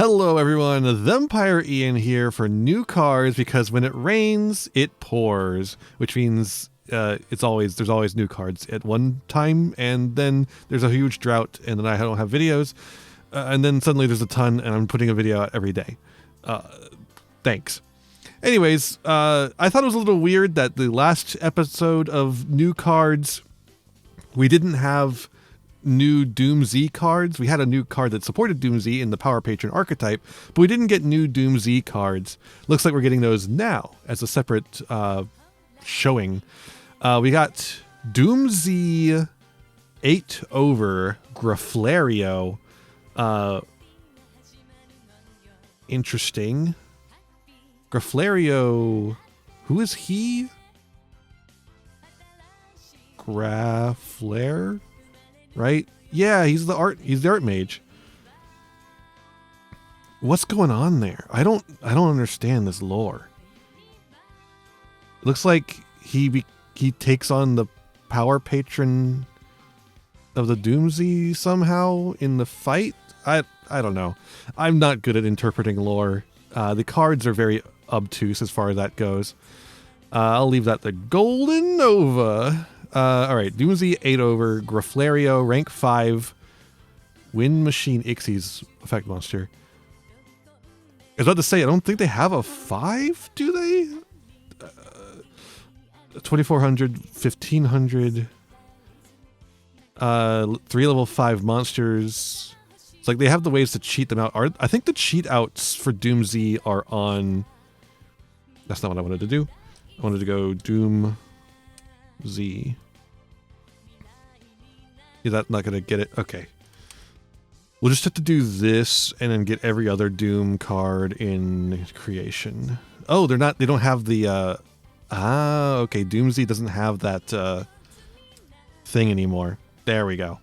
Hello everyone, Thempire Ian here for new cards because when it rains, it pours, which means there's always new cards at one time, and then there's a huge drought, and then I don't have videos, and then suddenly there's a ton, and I'm putting a video out every day. Thanks. Anyways, I thought it was a little weird that the last episode of new cards, we didn't have new Doom Z cards. We had a new card that supported Doom Z in the Power Patron archetype, but we didn't get new Doom Z cards. Looks like we're getting those now as a separate showing. We got Doom Z 8 over Graflario. Interesting. Graflario, who is he? Graflair? Right? Yeah, he's the art mage. What's going on there? I don't understand this lore. It looks like he takes on the power patron of the Doomsday somehow in the fight. I don't know. I'm not good at interpreting lore. The cards are very obtuse as far as that goes. I'll leave that to Golden Nova. Alright, Doomsday 8 over, Graflario, rank 5, Wind Machine Ixies effect monster. I was about to say, I don't think they have a 5, do they? 2400, 1500, 3 level 5 monsters. It's like they have the ways to cheat them out. I think the cheat outs for Doomsday are on... That's not what I wanted to do. I wanted to go Doom... Z. Is that not gonna get it? Okay. We'll just have to do this and then get every other Doom card in creation. Oh, they don't have the okay, Doomsday doesn't have that thing anymore. There we go.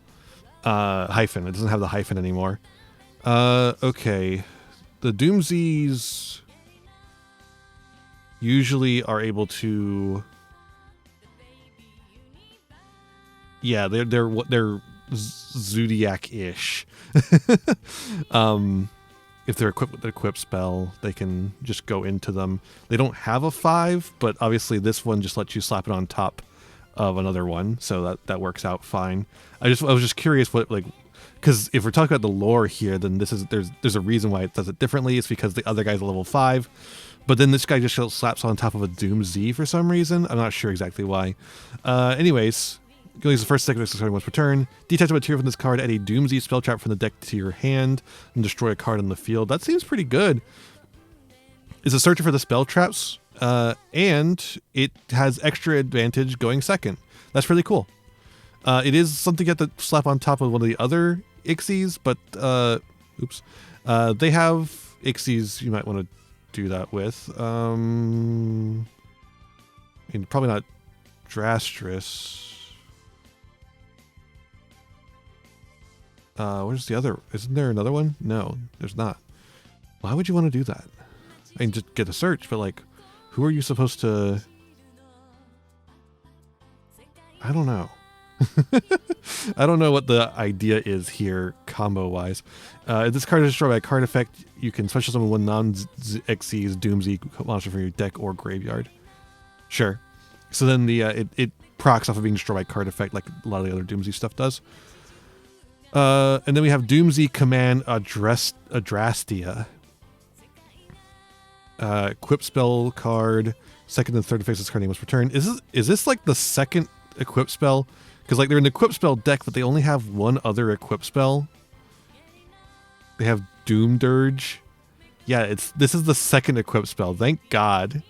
Hyphen. It doesn't have the hyphen anymore. Okay. The Doomsdays usually are able to... Yeah, they're Zodiac-ish. If they're equipped with the equip spell, they can just go into them. They don't have a 5, but obviously this one just lets you slap it on top of another one, so that works out fine. I was just curious what, like, because if we're talking about the lore here, then there's a reason why it does it differently. It's because the other guy's a level 5, but then this guy just slaps on top of a Doom Z for some reason. I'm not sure exactly why. Anyways. You can use the first second card once per turn. Detach a material from this card, add a Doomsday spell trap from the deck to your hand, and destroy a card on the field. That seems pretty good. It's a searcher for the spell traps, and it has extra advantage going second. That's really cool. It is something you have to slap on top of one of the other Ixies, but they have Ixies you might want to do that with. I mean, probably not Drastress. Where's the other? Isn't there another one? No, there's not. Why would you want to do that? I mean, just get a search, but like, who are you supposed to... I don't know. I don't know what the idea is here, combo-wise. If this card is destroyed by a card effect, you can special summon one non-Xyz Doomsday monster from your deck or graveyard. Sure. So then the it procs off of being destroyed by card effect, like a lot of the other Doomsday stuff does. And then we have Doomsday Command Adrastia. Equip spell card. Second and third phase this card name was return. Is this like the second equip spell? Because like they're an equip spell deck, but they only have one other equip spell. They have Doom Dirge. Yeah, this is the second equip spell. Thank God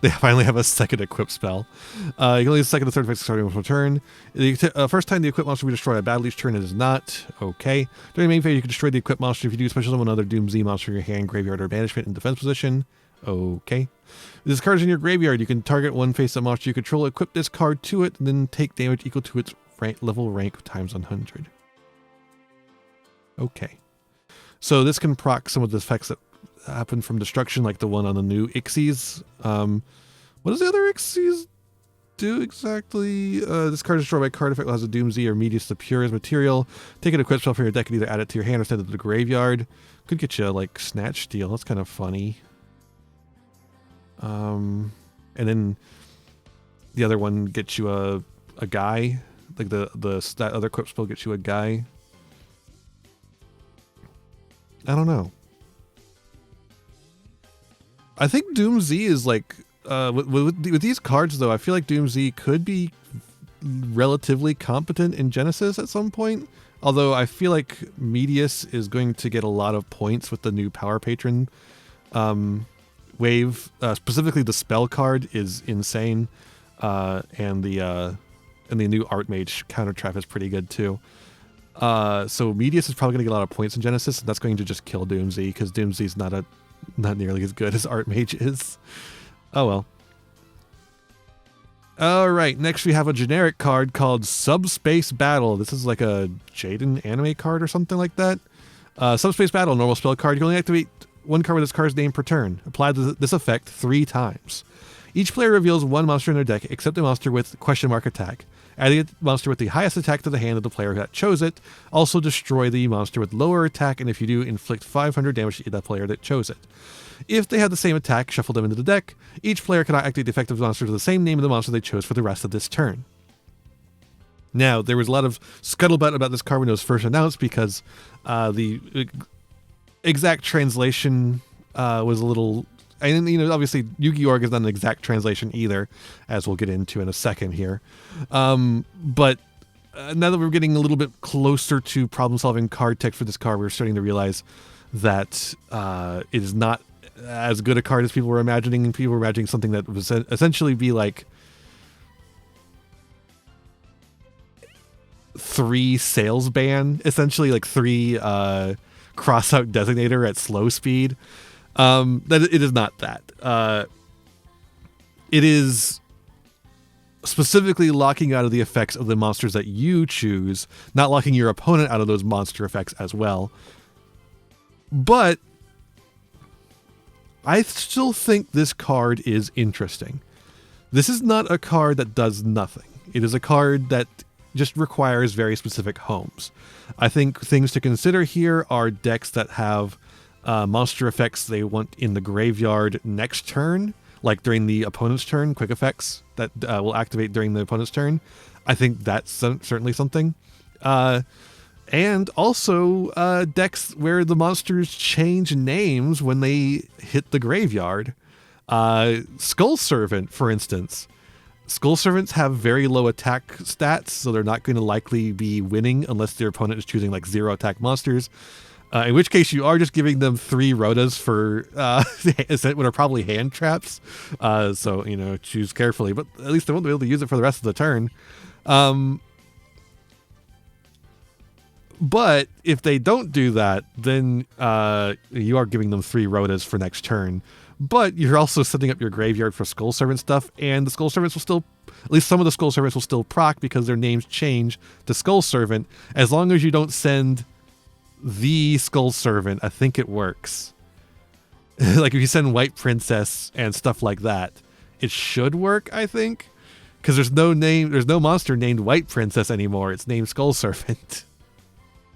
they finally have a second equip spell. You can only use second and third phase starting with return. The first time the equip monster will be destroyed by battle each turn, it is not. Okay. During the main phase, you can destroy the equip monster if you do special summon another Doom Z monster in your hand, graveyard, or banishment in defense position. Okay. If this card is in your graveyard, you can target one face-up monster you control, equip this card to it, and then take damage equal to its level rank times 100. Okay. So this can proc some of the effects that happen from destruction, like the one on the new Ixies. What does the other Ixies do exactly. This card is destroyed by card effect, has a Doom Z or Medius the purest material. Take an equip spell from your deck and either add it to your hand or send it to the graveyard. Could get you like Snatch Steal. That's kind of funny. And then the other one gets you a guy. Like that other equip spell gets you a guy. I don't know. I think Doom Z is like with these cards though. I feel like Doom Z could be relatively competent in Genesis at some point. Although I feel like Medius is going to get a lot of points with the new Power Patron wave. Specifically, the spell card is insane, and the new Archmage counter trap is pretty good too. So Medius is probably going to get a lot of points in Genesis, and that's going to just kill Doom Z because Doom Z is not nearly as good as Archmage is. Oh well. Alright, next we have a generic card called Subspace Battle. This is like a Jaden anime card or something like that. Subspace Battle, normal spell card. You can only activate one card with this card's name per turn. Apply this effect 3 times. Each player reveals one monster in their deck except a monster with ? Attack. Adding a monster with the highest attack to the hand of the player that chose it. Also destroy the monster with lower attack, and if you do, inflict 500 damage to the player that chose it. If they have the same attack, shuffle them into the deck. Each player cannot activate the effective monster to the same name of the monster they chose for the rest of this turn. Now, there was a lot of scuttlebutt about this card when it was first announced because the exact translation was a little... And, obviously, Yu-Gi-Oh! Is not an exact translation either, as we'll get into in a second here. But now that we're getting a little bit closer to problem-solving card tech for this card, we're starting to realize that it is not as good a card as people were imagining, and people were imagining something that was essentially be like 3 sales ban, essentially like 3 cross-out designator at slow speed. That it is not that. It is specifically locking out of the effects of the monsters that you choose, not locking your opponent out of those monster effects as well. But I still think this card is interesting. This is not a card that does nothing. It is a card that just requires very specific homes. I think things to consider here are decks that have monster effects they want in the graveyard next turn, like during the opponent's turn, quick effects that will activate during the opponent's turn. I think that's certainly something. And also decks where the monsters change names when they hit the graveyard. Skull Servant, for instance. Skull Servants have very low attack stats, so they're not going to likely be winning unless their opponent is choosing like 0 attack monsters. In which case you are just giving them 3 Rotas for what are probably hand traps. So, choose carefully, but at least they won't be able to use it for the rest of the turn. But if they don't do that, then you are giving them 3 Rotas for next turn. But you're also setting up your graveyard for Skull Servant stuff, and the Skull Servants will still, at least some of the Skull Servants will still proc because their names change to Skull Servant. As long as you don't send the Skull Servant, I think it works. Like if you send White Princess and stuff like that, it should work, I think. Because there's no monster named White Princess anymore. It's named Skull Servant.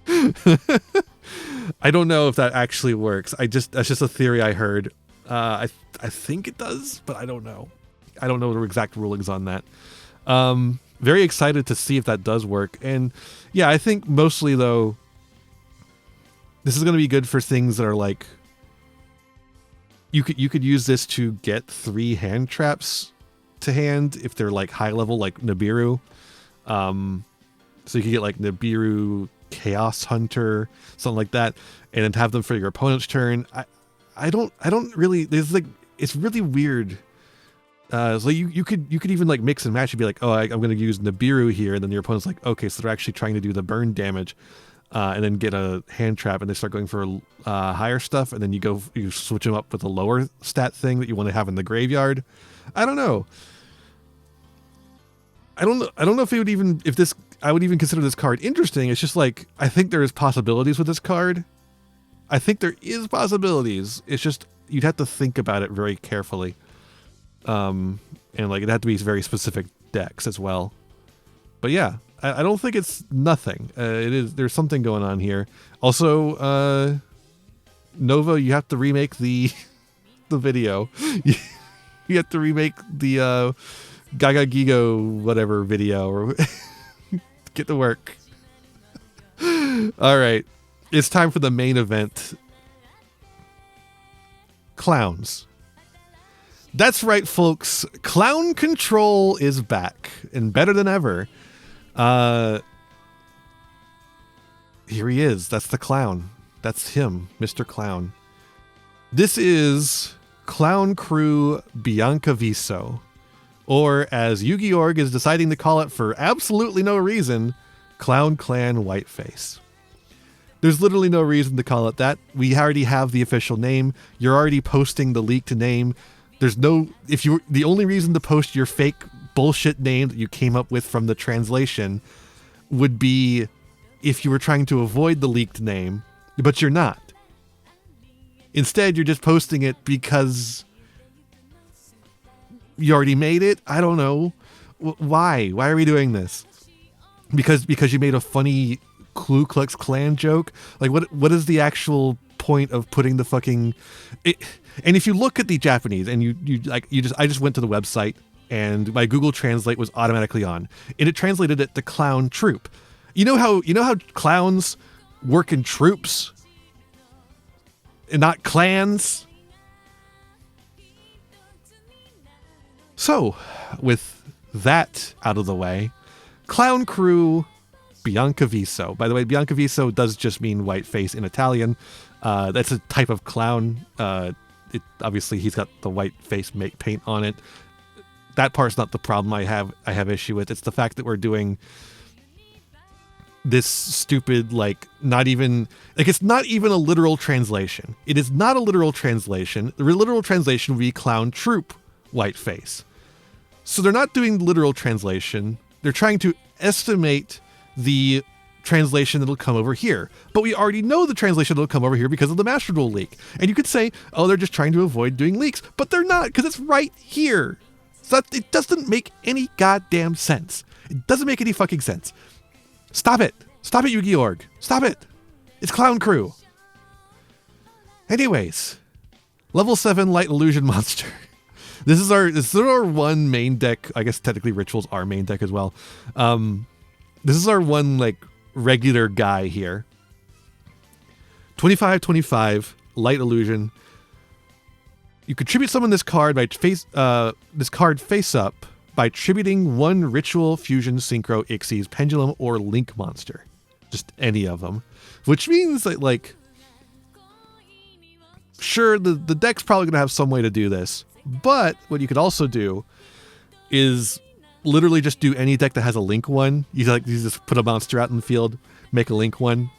I don't know if that actually works. That's just a theory I heard. I think it does, but I don't know. I don't know the exact rulings on that. Very excited to see if that does work. And yeah, I think mostly though, this is going to be good for things that are like, you could use this to get 3 hand traps to hand if they're like high level, like Nibiru. So you could get like Nibiru, Chaos Hunter, something like that, and then have them for your opponent's turn. I don't really, there's like, it's really weird. So you could even like mix and match and be like, oh, I'm going to use Nibiru here, and then your opponent's like, okay, so they're actually trying to do the burn damage, and then get a hand trap, and they start going for higher stuff, and then you switch them up with a lower stat thing that you want to have in the graveyard. I don't know. I don't know if I would even consider this card interesting. It's just like, I think there is possibilities with this card. I think there is possibilities. It's just, you'd have to think about it very carefully. And like, it'd have to be very specific decks as well. But yeah, I don't think it's nothing. It is. There's something going on here. Also, Nova, you have to remake the video. You have to remake the Gaga Gigo whatever video or get to work. All right, it's time for the main event. Clowns. That's right, folks. Clown Control is back and better than ever. Here he is. That's the clown. That's him, Mr. Clown. This is Clown Crew Biancaviso, or as Yu-Gi-Oh! Is deciding to call it for absolutely no reason, Clown Clan Whiteface. There's literally no reason to call it that. We already have the official name. You're already posting the leaked name. There's no, the only reason to post your fake bullshit name that you came up with from the translation would be if you were trying to avoid the leaked name, but you're not. Instead, you're just posting it because you already made it. I don't know. Why? Why are we doing this? Because you made a funny Ku Klux Klan joke? Like, what is the actual point of putting the fucking... And if you look at the Japanese and I just went to the website and my Google Translate was automatically on, and it translated it to clown troop. You know how clowns work in troops and not clans? So, with that out of the way, Clown Crew Biancaviso. By the way, Biancaviso does just mean white face in Italian. That's a type of clown. Obviously, he's got the white face paint on it. That part's not the problem I have issue with. It's the fact that we're doing this stupid, it's not even a literal translation. It is not a literal translation. The literal translation would be clown troop white face. So they're not doing the literal translation. They're trying to estimate the translation that'll come over here. But we already know the translation that'll come over here because of the Master Duel leak. And you could say, oh, they're just trying to avoid doing leaks. But they're not, because it's right here. So it doesn't make any goddamn sense. It doesn't make any fucking sense. Stop it. Stop it, Yu-Gi-Oh! Stop it. It's Clown Crew. Anyways, level 7 Light Illusion Monster. This is our one main deck. I guess technically Ritual's our main deck as well. This is our one regular guy here. 25/25 Light Illusion. You contribute summon this card face up by tributing one Ritual, Fusion, Synchro, Ixies, Pendulum, or Link monster. Just any of them. Which means that sure, the deck's probably going to have some way to do this. But what you could also do is literally just do any deck that has a Link one. You just put a monster out in the field, make a Link one,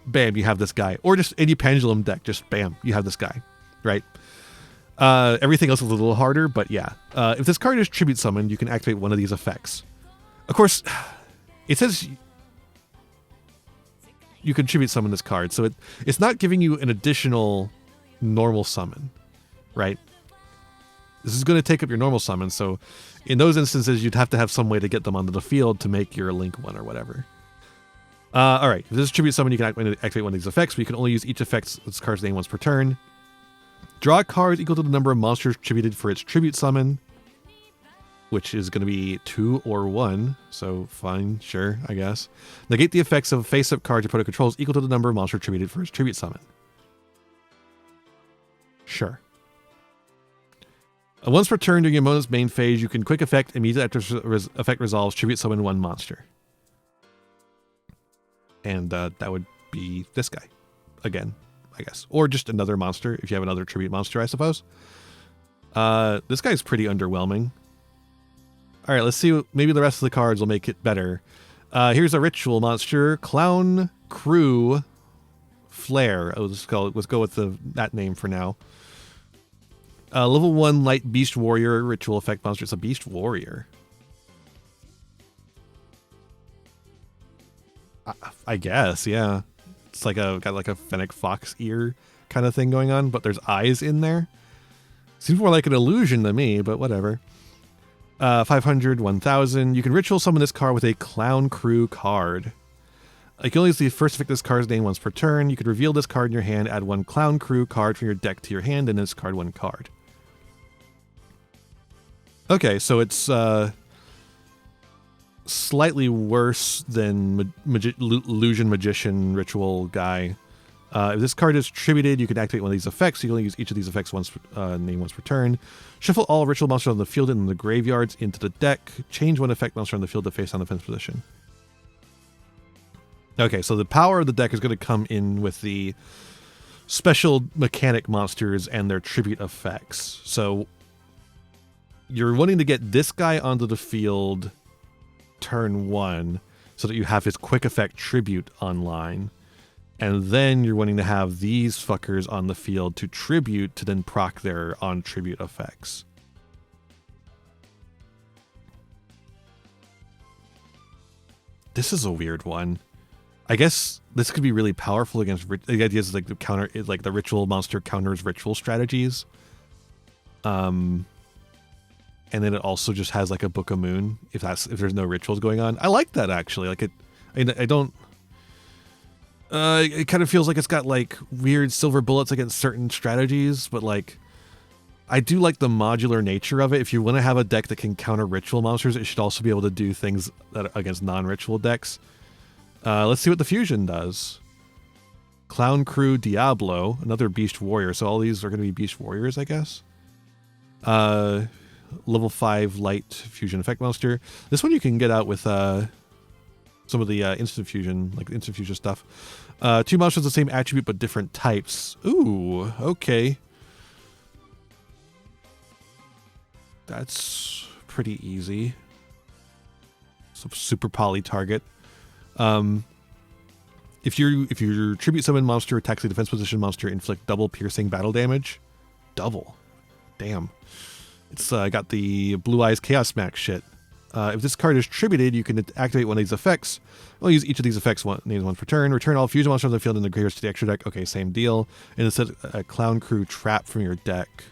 bam, you have this guy. Or just any Pendulum deck, just bam, you have this guy, right? Everything else is a little harder, but yeah. If this card is tribute summoned, you can activate one of these effects. Of course, it says you can tribute summon this card, so it's not giving you an additional normal summon, right? This is going to take up your normal summon, so in those instances, you'd have to have some way to get them onto the field to make your Link one or whatever. Alright, if this is tribute summon, you can activate one of these effects, but you can only use each effect's card's name once per turn. Draw cards equal to the number of monsters tributed for its tribute summon, which is going to be 2 or 1, so fine, sure, I guess. Negate the effects of face-up cards your opponent controls equal to the number of monsters tributed for its tribute summon. Sure. Once per turn during your opponent's main phase, you can quick effect immediately after effect resolves, tribute summon one monster. And that would be this guy. Again, I guess. Or just another monster, if you have another tribute monster, I suppose. This guy's pretty underwhelming. Alright, let's see. Maybe the rest of the cards will make it better. Here's a Ritual monster. Clown Crew Flare. Let's go with that name for now. Level 1 Light Beast Warrior Ritual effect monster. It's a Beast Warrior. I guess, yeah. It's got like a Fennec Fox ear kind of thing going on, but there's eyes in there. Seems more like an illusion to me, but whatever. 500, 1000. You can ritual summon this card with a Clown Crew card. You can only use the first effect of this card's name once per turn. You could reveal this card in your hand, add one Clown Crew card from your deck to your hand, and discard one card. Okay, so it's slightly worse than Illusion Magician Ritual guy. If this card is tributed, you can activate one of these effects. You can only use each of these effects once per turn. Shuffle all ritual monsters on the field and in the graveyards into the deck. Change one effect monster on the field to face on the defense position. Okay, so the power of the deck is going to come in with the special mechanic monsters and their tribute effects. So you're wanting to get this guy onto the field turn 1 so that you have his quick effect tribute online. And then you're wanting to have these fuckers on the field to tribute to then proc their on tribute effects. This is a weird one. I guess this could be really powerful against the idea is like the counter, like the ritual monster counters ritual strategies. And then it also just has like a Book of Moon if there's no rituals going on. I like that actually. Like it, I don't. It kind of feels like it's got like weird silver bullets against certain strategies, but like I do like the modular nature of it. If you want to have a deck that can counter ritual monsters, it should also be able to do things that against non-ritual decks. Let's see what the fusion does. Clown Crew Diablo, another Beast Warrior. So all these are going to be Beast Warriors, I guess. Level 5 light fusion effect monster. This one you can get out with some of the instant fusion, like instant fusion stuff. 2 monsters with the same attribute but different types. Ooh, okay. That's pretty easy. So super poly target. If your tribute summon monster attacks a defense position monster, inflict double piercing battle damage. Double. Damn. It's got the Blue Eyes Chaos Max shit. If this card is tributed, you can activate one of these effects. We'll use each of these effects names once per turn. Return all fusion monsters on the field in the graveyard to the extra deck. Okay, same deal. And instead, a Clown Crew trap from your deck.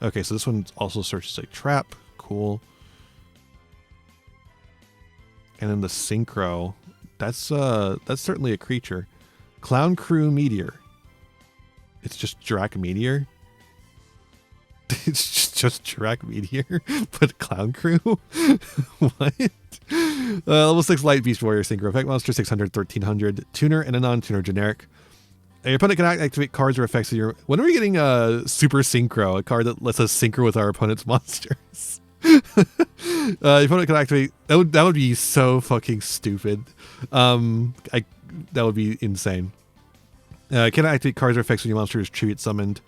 Okay, so this one also searches a trap. Cool. And then the Synchro. That's certainly a creature. Clown Crew Meteor. It's just Dirac Meteor. It's just Dirac Meteor, but Clown Crew? What? Level 6 Light Beast Warrior Synchro Effect Monster, 600, 1300. Tuner and a non-tuner generic. Your opponent can activate cards or effects of your... When are we getting Super Synchro? A card that lets us synchro with our opponent's monsters. Your opponent can activate... That would be so fucking stupid. That would be insane. Can activate cards or effects when your monster is tribute summoned.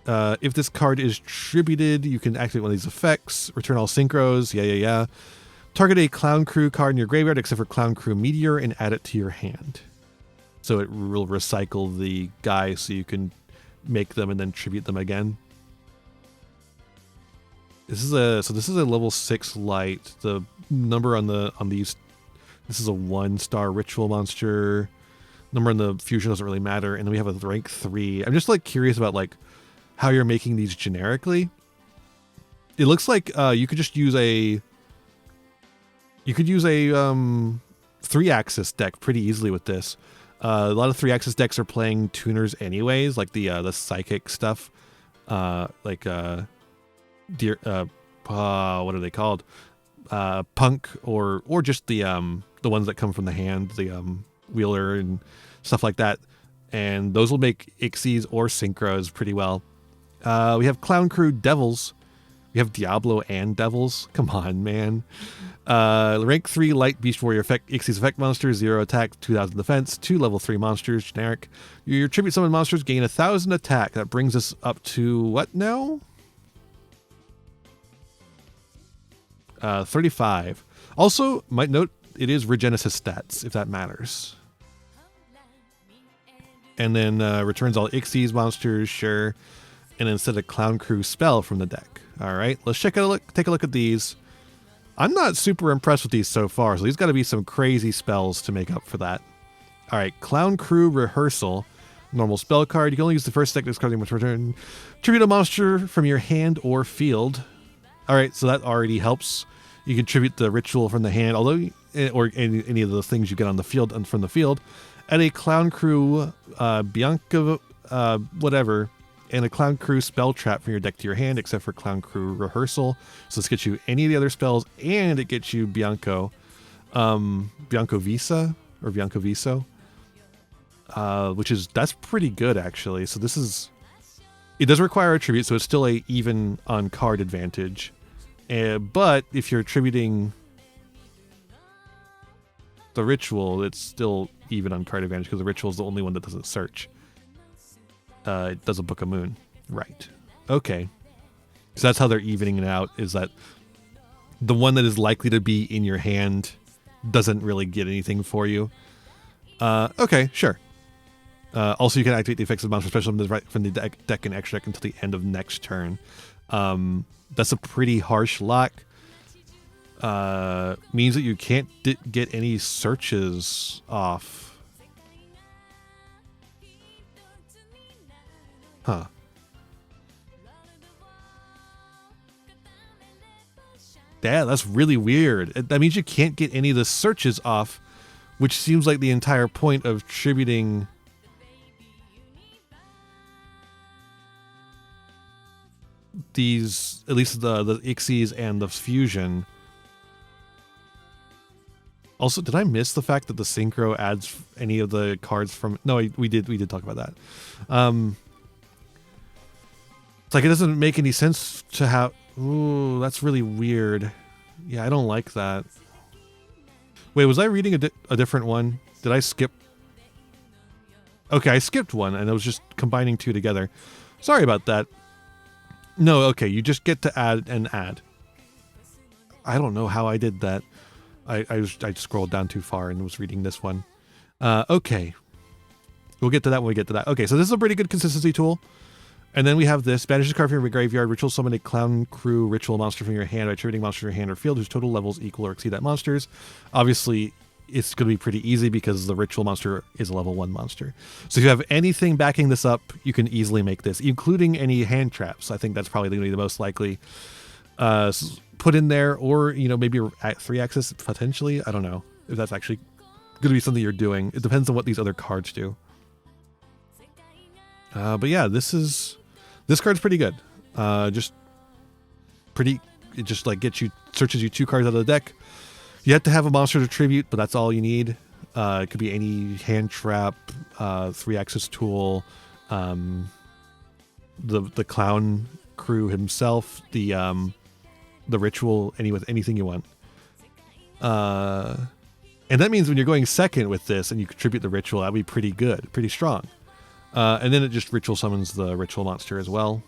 If this card is tributed, you can activate one of these effects. Return all synchros. Yeah. Target a Clown Crew card in your graveyard except for Clown Crew Meteor and add it to your hand. So it will recycle the guy so you can make them and then tribute them again. This is a level 6 light. The number on these, this is a 1-star ritual monster. Number on the fusion doesn't really matter. And then we have a rank 3. I'm just like curious about like how you're making these generically. It looks like you could just use a 3-axis deck pretty easily with this. A lot of 3-axis decks are playing tuners anyways, like the psychic stuff, what are they called? Punk or just the ones that come from the hand, the wheeler and stuff like that. And those will make Ixies or Synchros pretty well. We have Clown Crew Devils. We have Diablo and Devils. Come on, man. Rank 3 Light Beast Warrior effect. Ixies effect monster, 0 attack, 2000 defense, 2 level 3 monsters, generic. Your tribute summon monsters gain 1000 attack. That brings us up to what now? 35. Also, might note it is Regenesis stats, if that matters. And then returns all Ixies monsters, sure. And then instead a Clown Crew spell from the deck. All right, let's take a look at these. I'm not super impressed with these so far, so these got to be some crazy spells to make up for that. All right, Clown Crew Rehearsal. Normal spell card. You can only use the first deck discarding which return. Tribute a monster from your hand or field. All right, so that already helps. You can tribute the ritual from the hand, although or any of the things you get on the field and from the field. Add a clown crew, Bianca, whatever, and a clown crew spell trap from your deck to your hand, except for clown crew rehearsal. So this gets you any of the other spells, and it gets you Bianco Visa or Bianco Viso, that's pretty good actually. So it does require a tribute, so it's still a even on card advantage. But if you're attributing the ritual, it's still even on card advantage because the ritual is the only one that doesn't search. It does a Book of Moon. Right. Okay. So that's how they're evening it out, is that the one that is likely to be in your hand doesn't really get anything for you. Okay, sure. Also, you can activate the effects of the monster special from the deck and extra deck until the end of next turn. That's a pretty harsh lock. Means that you can't get any searches off. Huh. Yeah, that's really weird. That means you can't get any of the searches off, which seems like the entire point of tributing these, at least the Ixies and the Fusion. Also, did I miss the fact that the Synchro adds any of the cards from... No, we did talk about that. It's like it doesn't make any sense to have... Ooh, that's really weird. Yeah, I don't like that. Wait, was I reading a different one? Did I skip? Okay, I skipped one, and I was just combining two together. Sorry about that. No, okay, you just get to add and add. I don't know how I did that. I scrolled down too far and was reading this one. Okay. We'll get to that when we get to that. Okay, so this is a pretty good consistency tool. And then we have this. Banish a card from your graveyard. Ritual summon a clown crew ritual monster from your hand by attributing monster to your hand or field whose total levels equal or exceed that monster's. Obviously, it's going to be pretty easy because the ritual monster is a level 1 monster. So if you have anything backing this up, you can easily make this, including any hand traps. I think that's probably going to be the most likely put in there, or maybe at 3-axis potentially. I don't know if that's actually going to be something you're doing. It depends on what these other cards do. But yeah, this card's pretty good. It just like searches you 2 cards out of the deck. You have to have a monster to tribute, but that's all you need. It could be any hand trap, 3-axis tool, the clown crew himself, the ritual, anything you want. And that means when you're going second with this and you contribute the ritual, that'd be pretty good, pretty strong. And then it just ritual summons the ritual monster as well,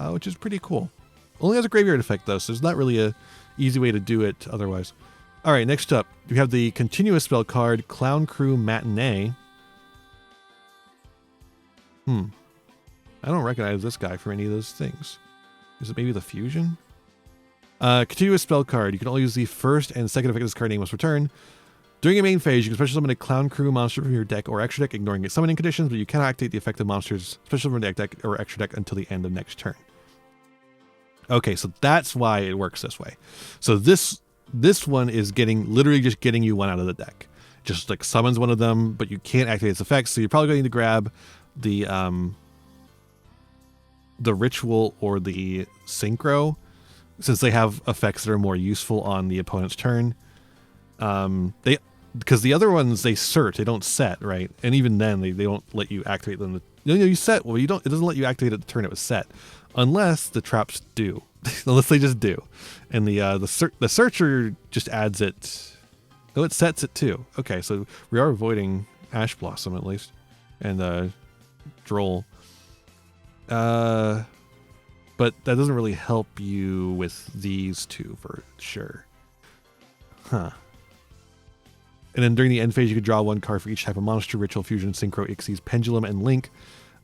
which is pretty cool. Only has a graveyard effect though, so there's not really a easy way to do it otherwise. All right, next up, we have the continuous spell card, Clown Crew Matinee. I don't recognize this guy from any of those things. Is it maybe the Fusion? Continuous spell card. You can only use the first and second effect of this card name must return. During your main phase, you can special summon a Clown Crew monster from your deck or extra deck, ignoring its summoning conditions, but you cannot activate the effective monster's special from deck or extra deck until the end of next turn. Okay, so that's why it works this way. So this one is literally just getting you one out of the deck. Just like summons one of them, but you can't activate its effects, so you're probably going to grab the ritual or the synchro, since they have effects that are more useful on the opponent's turn. Because the other ones, they search, they don't set, right? And even then, they don't let you activate them. You set, well, you don't. It doesn't let you activate at the turn it was set, unless the traps do, unless they just do. And the searcher just adds it. Oh, it sets it too. Okay, so we are avoiding Ash Blossom at least, and Droll. But that doesn't really help you with these two for sure. Huh. And then during the end phase, you could draw 1 card for each type of monster: Ritual, Fusion, Synchro, Ixies, Pendulum, and Link.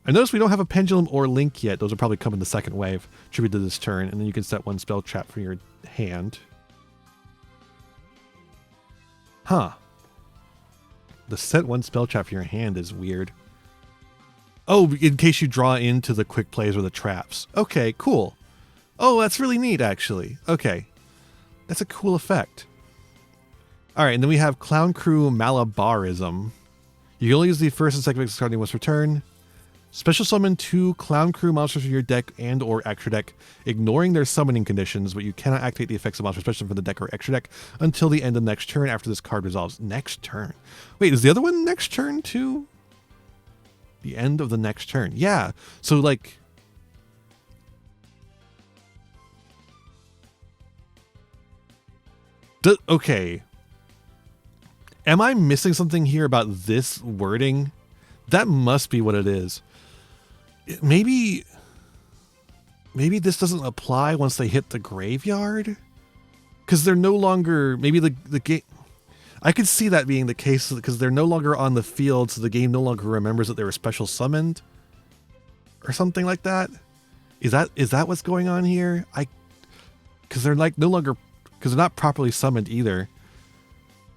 I noticed we don't have a Pendulum or Link yet. Those will probably come in the second wave, tribute to this turn. And then you can set 1 spell trap from your hand. Huh. The set 1 spell trap from your hand is weird. Oh, in case you draw into the quick plays or the traps. Okay, cool. Oh, that's really neat, actually. Okay. That's a cool effect. All right, and then we have Clown Crew Malabarism. You can only use the first and second effects card name once per turn. Special summon 2 Clown Crew monsters from your deck and or extra deck, ignoring their summoning conditions, but you cannot activate the effects of monsters special from the deck or extra deck until the end of next turn after this card resolves. Next turn. Wait, is the other one next turn too? The end of the next turn. Yeah. So like... okay. Am I missing something here about this wording? That must be what it is. Maybe this doesn't apply once they hit the graveyard? Because they're no longer... maybe the game... I could see that being the case because they're no longer on the field, so the game no longer remembers that they were special summoned? Or something like that? Is that what's going on here? Because they're like no longer... because they're not properly summoned either.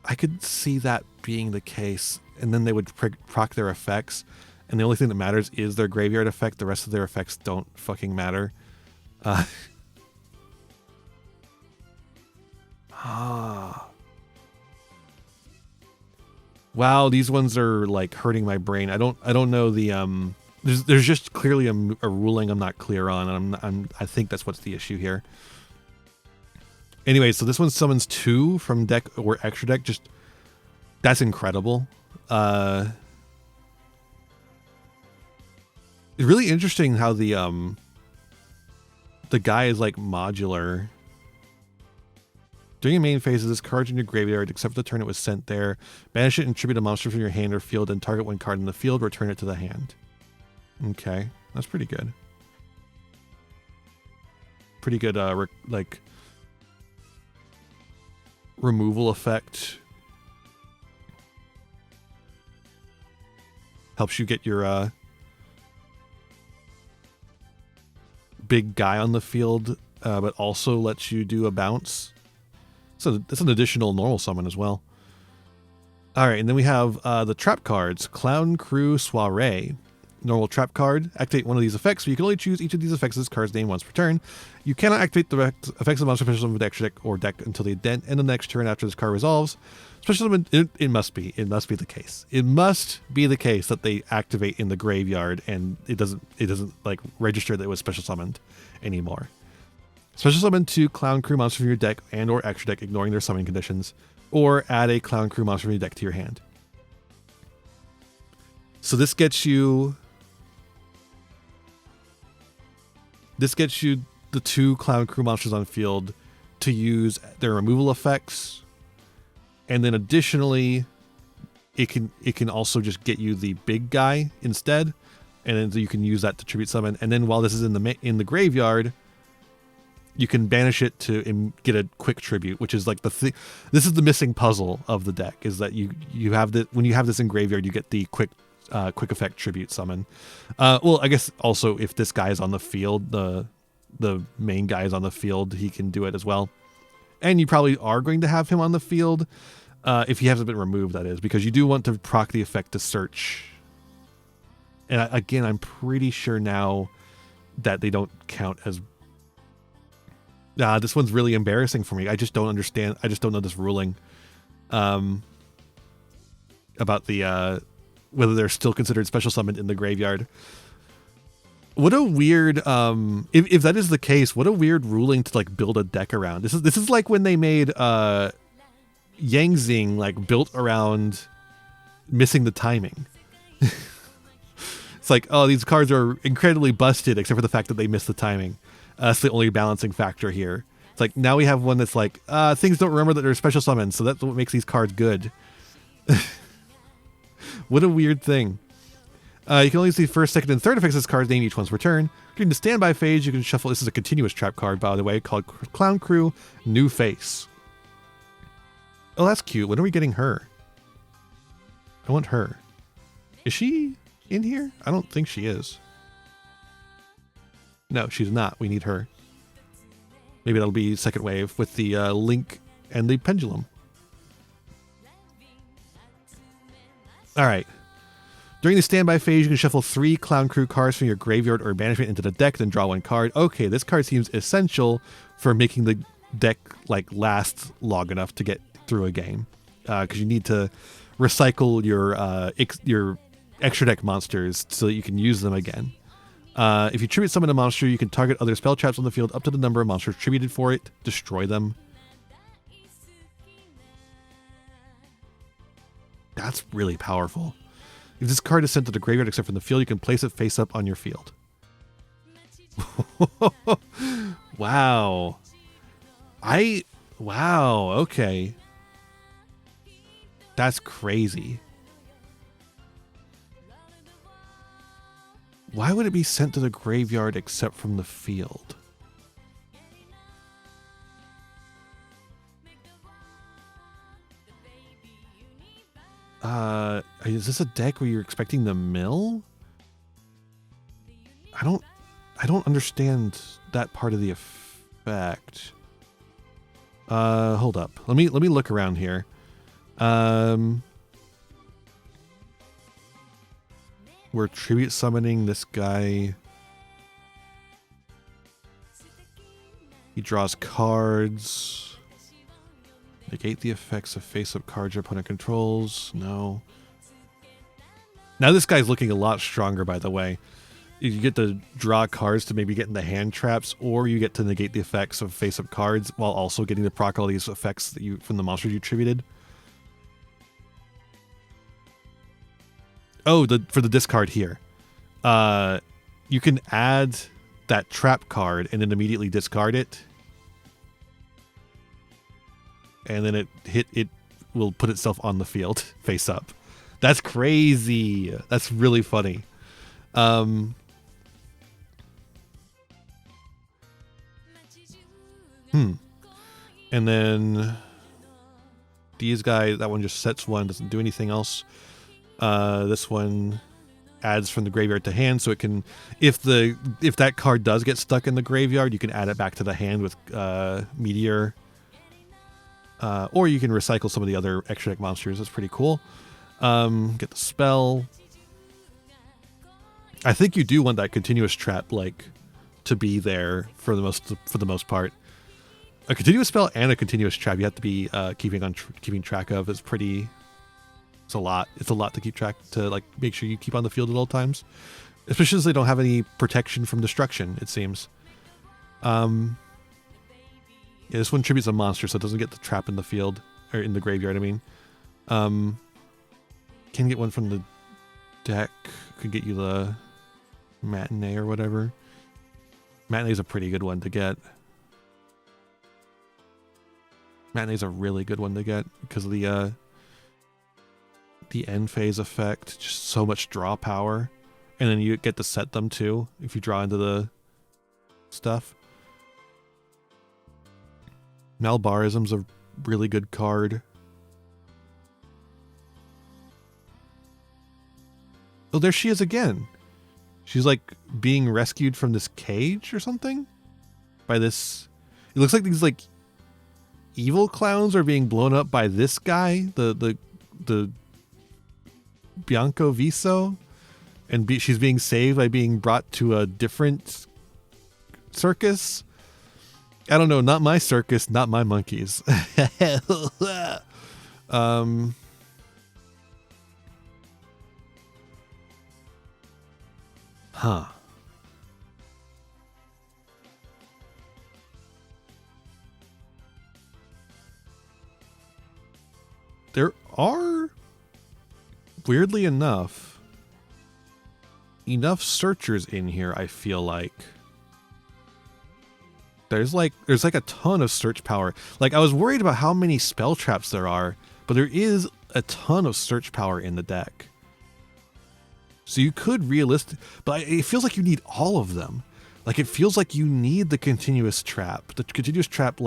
I could see that being the case, and then they would proc their effects, and the only thing that matters is their graveyard effect. The rest of their effects don't fucking matter. Wow, these ones are like hurting my brain. I don't know the there's just clearly a ruling I'm not clear on, and I think that's what's the issue here. Anyway, so this one summons 2 from deck or extra deck. Just that's incredible. It's really interesting how the guy is like modular. During your main phase of this card in your graveyard, except for the turn it was sent there, banish it and tribute a monster from your hand or field, and target one card in the field, return it to the hand. Okay, that's pretty good. Pretty good, like removal effect. Helps you get your big guy on the field, but also lets you do a bounce. So that's an additional normal summon as well. All right, and then we have the trap cards. Clown Crew Soiree. Normal trap card. Activate one of these effects, but you can only choose each of these effects as card's name once per turn. You cannot activate the effects of monster special summon with extra deck or deck until the end of the next turn after this card resolves. Special summon, it must be the case. It must be the case that they activate in the graveyard and it doesn't like register that it was special summoned anymore. Special summon 2 Clown Crew monsters from your deck and or extra deck, ignoring their summoning conditions, or add a Clown Crew monster from your deck to your hand. So this gets you the 2 Clown Crew monsters on field to use their removal effects, and then additionally, it can also just get you the big guy instead, and then you can use that to tribute summon. And then while this is in the graveyard, you can banish it to get a quick tribute, which is like this is the missing puzzle of the deck, is that you have when you have this in graveyard, you get the quick effect tribute summon. Well, I guess also if this guy is on the field, the main guy is on the field, he can do it as well. And you probably are going to have him on the field if he hasn't been removed, that is, because you do want to proc the effect to search. And again, I'm pretty sure now that they don't count as... this one's really embarrassing for me. I just don't understand. I just don't know this ruling about the whether they're still considered special summoned in the graveyard. What a weird if that is the case, what a weird ruling to like build a deck around. This is like when they made Yangzing like built around missing the timing. It's like, oh, these cards are incredibly busted except for the fact that they missed the timing. That's the only balancing factor here. It's like now we have one that's like things don't remember that they're special summons, so that's what makes these cards good. What a weird thing. You can only see first, second, and third effects of this card's name each once per turn. During the standby phase, you can shuffle. This is a continuous trap card, by the way, called Clown Crew New Face. Oh, that's cute. When are we getting her? I want her. Is she in here? I don't think she is. No, she's not. We need her. Maybe that'll be second wave with the Link and the Pendulum. All right. During the standby phase, you can shuffle 3 Clown Crew cards from your graveyard or banishment into the deck, then draw 1 card. Okay, this card seems essential for making deck like lasts long enough to get through a game, because you need to recycle your extra deck monsters so that you can use them again. If you tribute summon a monster, you can target other spell traps on the field up to the number of monsters tributed for it, destroy them. That's really powerful. If this card is sent to the graveyard except from the field, you can place it face up on your field. Wow. Wow, okay. That's crazy. Why would it be sent to the graveyard except from the field? Is this a deck where you're expecting the mill? I don't understand that part of the effect. Hold up. Let me look around here. We're tribute summoning this guy. He draws cards. Negate the effects of face-up cards your opponent controls. No. Now this guy's looking a lot stronger, by the way. You get to draw cards to maybe get in the hand traps, or you get to negate the effects of face-up cards while also getting to proc all these effects that you from the monsters you tributed. Oh, for the discard here. You can add that trap card and then immediately discard it. And then it will put itself on the field face up. That's crazy. That's really funny. And then these guys, that one just sets one, doesn't do anything else. This one adds from the graveyard to hand, so it can, if that card does get stuck in the graveyard, you can add it back to the hand with Meteor. Or you can recycle some of the other extra deck monsters. That's pretty cool. Get the spell. I think you do want that continuous trap to be there for the most part. A continuous spell and a continuous trap you have to be keeping track of. It's a lot. It's a lot to keep track to make sure you keep on the field at all times, especially as they don't have any protection from destruction. It seems. Yeah, this one tributes a monster, so it doesn't get the trap in the field, or in the graveyard, I mean. Can get one from the deck. Could get you the Matinee or whatever. Matinee's a pretty good one to get. Matinee's a really good one to get because of the end phase effect. Just so much draw power. And then you get to set them too, if you draw into the stuff. Malbarism's a really good card. Oh, there she is again. She's being rescued from this cage or something? By this... It looks like these evil clowns are being blown up by this guy, the Bianco Viso, and she's being saved by being brought to a different circus. I don't know, not my circus, not my monkeys. Huh. There are, weirdly enough searchers in here, I feel like. There's a ton of search power. I was worried about how many spell traps there are, but there is a ton of search power in the deck. So you could but it feels like you need all of them. It feels like you need the continuous trap. The continuous trap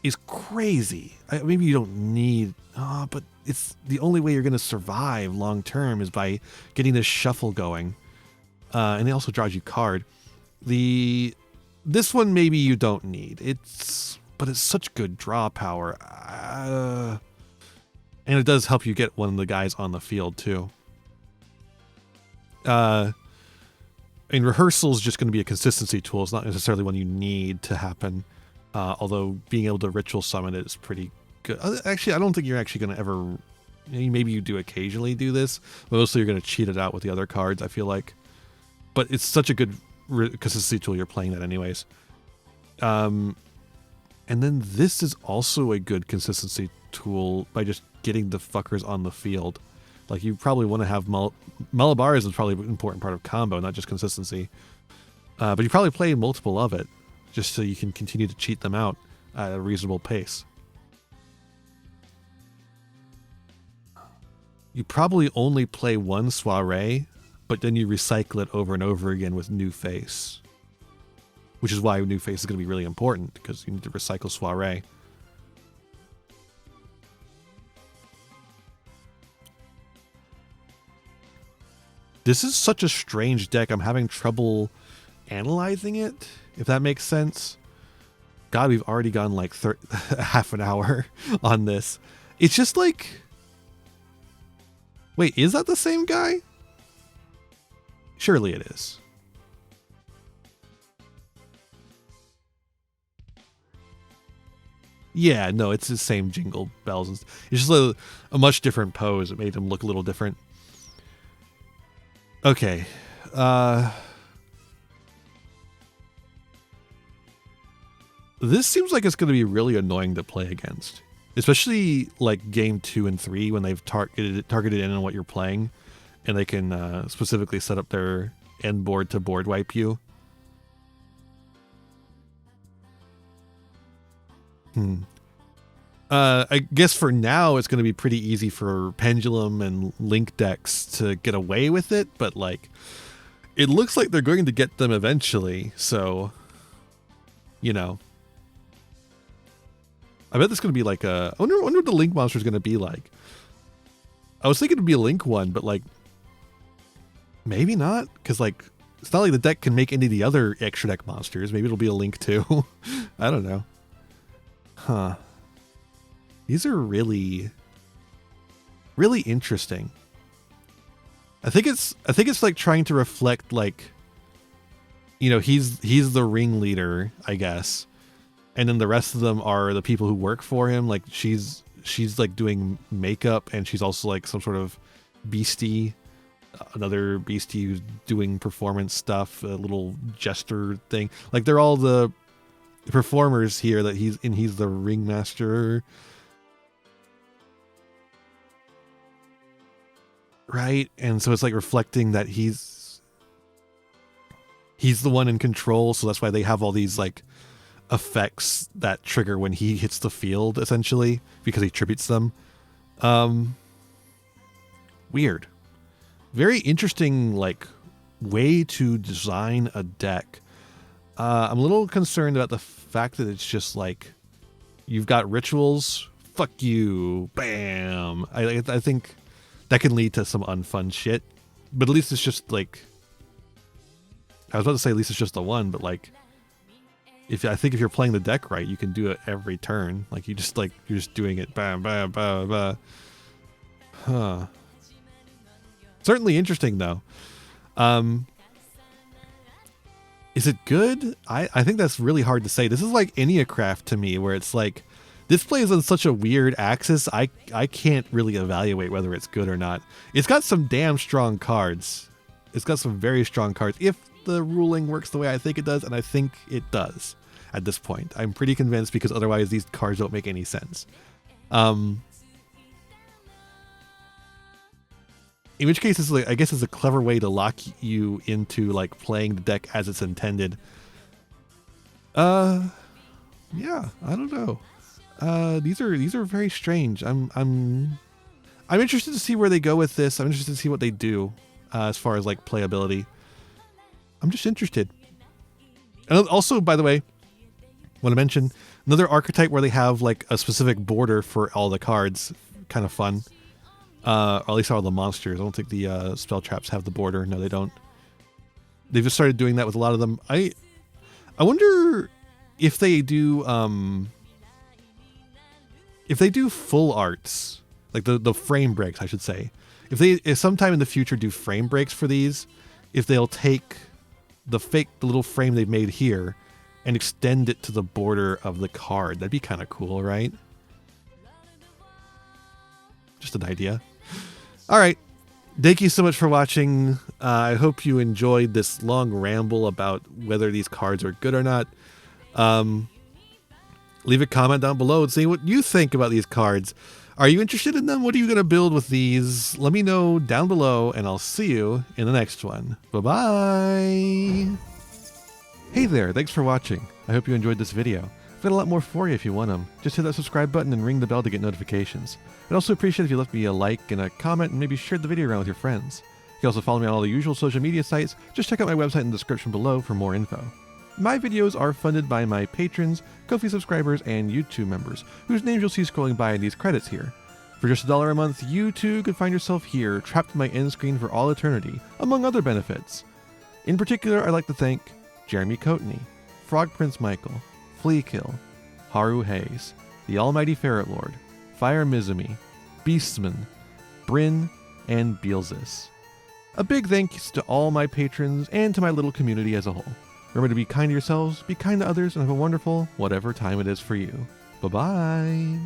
is crazy. Maybe you don't need, but it's the only way you're going to survive long term is by getting this shuffle going. And it also draws you card. This one maybe you don't need. But it's such good draw power. And it does help you get one of the guys on the field too. And rehearsal is just going to be a consistency tool. It's not necessarily one you need to happen. Although being able to ritual summon it is pretty good. Actually, I don't think you're actually going to ever... Maybe you do occasionally do this, but mostly you're going to cheat it out with the other cards, I feel like. But it's such a good consistency tool, you're playing that anyways. And then this is also a good consistency tool by just getting the fuckers on the field. Like, you probably want to have... Malabars is probably an important part of combo, not just consistency. But you probably play multiple of it, just so you can continue to cheat them out at a reasonable pace. You probably only play one soiree, but then you recycle it over and over again with New Face. Which is why New Face is going to be really important, because you need to recycle soiree. This is such a strange deck, I'm having trouble analyzing it, if that makes sense. God, we've already gone like half an hour on this. It's just like... Wait, is that the same guy? Surely it is. Yeah, no, it's the same jingle bells. It's just a much different pose. It made him look a little different. Okay. This seems like it's going to be really annoying to play against. Especially like game 2 and 3 when they've targeted in on what you're playing, and they can specifically set up their end board to board wipe you. I guess for now it's going to be pretty easy for Pendulum and Link decks to get away with it, but like it looks like they're going to get them eventually, so you know. I bet this is going to be like a... I wonder what the Link monster is going to be like. I was thinking it would be a Link one, but like... Maybe not, because like... It's not like the deck can make any of the other extra deck monsters. Maybe it'll be a Link too. I don't know. Huh. These are really... really interesting. I think it's like trying to reflect like... You know, he's the ringleader, I guess. And then the rest of them are the people who work for him. Like she's like doing makeup, and she's also like some sort of beastie, another beastie who's doing performance stuff, a little jester thing. Like they're all the performers here that he's the ringmaster. Right? And so it's like reflecting that he's the one in control, so that's why they have all these like effects that trigger when he hits the field, essentially, because he tributes them. Weird. Very interesting, like, way to design a deck. I'm a little concerned about the fact that it's just like, you've got rituals, fuck you, bam. I think that can lead to some unfun shit, but at least it's just like, I was about to say at least it's just the one, but like, if you're playing the deck right, you can do it every turn. Like you're just doing it, bam, bam, bam, bam. Huh. Certainly interesting though. Is it good? I think that's really hard to say. This is like Enneacraft to me, where it's like, this plays on such a weird axis. I can't really evaluate whether it's good or not. It's got some damn strong cards. It's got some very strong cards. If the ruling works the way I think it does, and I think it does at this point. I'm pretty convinced, because otherwise these cards don't make any sense. In which case, it's like, I guess it's a clever way to lock you into like playing the deck as it's intended. Yeah, I don't know. These are very strange. I'm interested to see where they go with this. I'm interested to see what they do as far as like playability. I'm just interested. And also, by the way, want to mention another archetype where they have like a specific border for all the cards. Kind of fun. Or at least all the monsters. I don't think the spell traps have the border. No, they don't. They've just started doing that with a lot of them. I wonder if they do full arts, like the frame breaks, I should say. If sometime in the future do frame breaks for these, if they'll take the little frame they've made here, and they'll and extend it to the border of the card. That'd be kind of cool, right? Just an idea. All right. Thank you so much for watching. I hope you enjoyed this long ramble about whether these cards are good or not. Leave a comment down below and say what you think about these cards. Are you interested in them? What are you going to build with these? Let me know down below, and I'll see you in the next one. Bye-bye. Hey there, thanks for watching. I hope you enjoyed this video. I've got a lot more for you if you want them. Just hit that subscribe button and ring the bell to get notifications. I'd also appreciate if you left me a like and a comment and maybe shared the video around with your friends. You can also follow me on all the usual social media sites. Just check out my website in the description below for more info. My videos are funded by my patrons, Ko-fi subscribers, and YouTube members, whose names you'll see scrolling by in these credits here. For just $1 a month, you too could find yourself here, trapped in my end screen for all eternity, among other benefits. In particular, I'd like to thank Jeremy Coatney, Frog Prince Michael, Fleakill, Haru Hayes, the Almighty Ferret Lord, Fire Mizumi, Beastman, Bryn, and Beelzis. A big thanks to all my patrons and to my little community as a whole. Remember to be kind to yourselves, be kind to others, and have a wonderful whatever time it is for you. Bye-bye.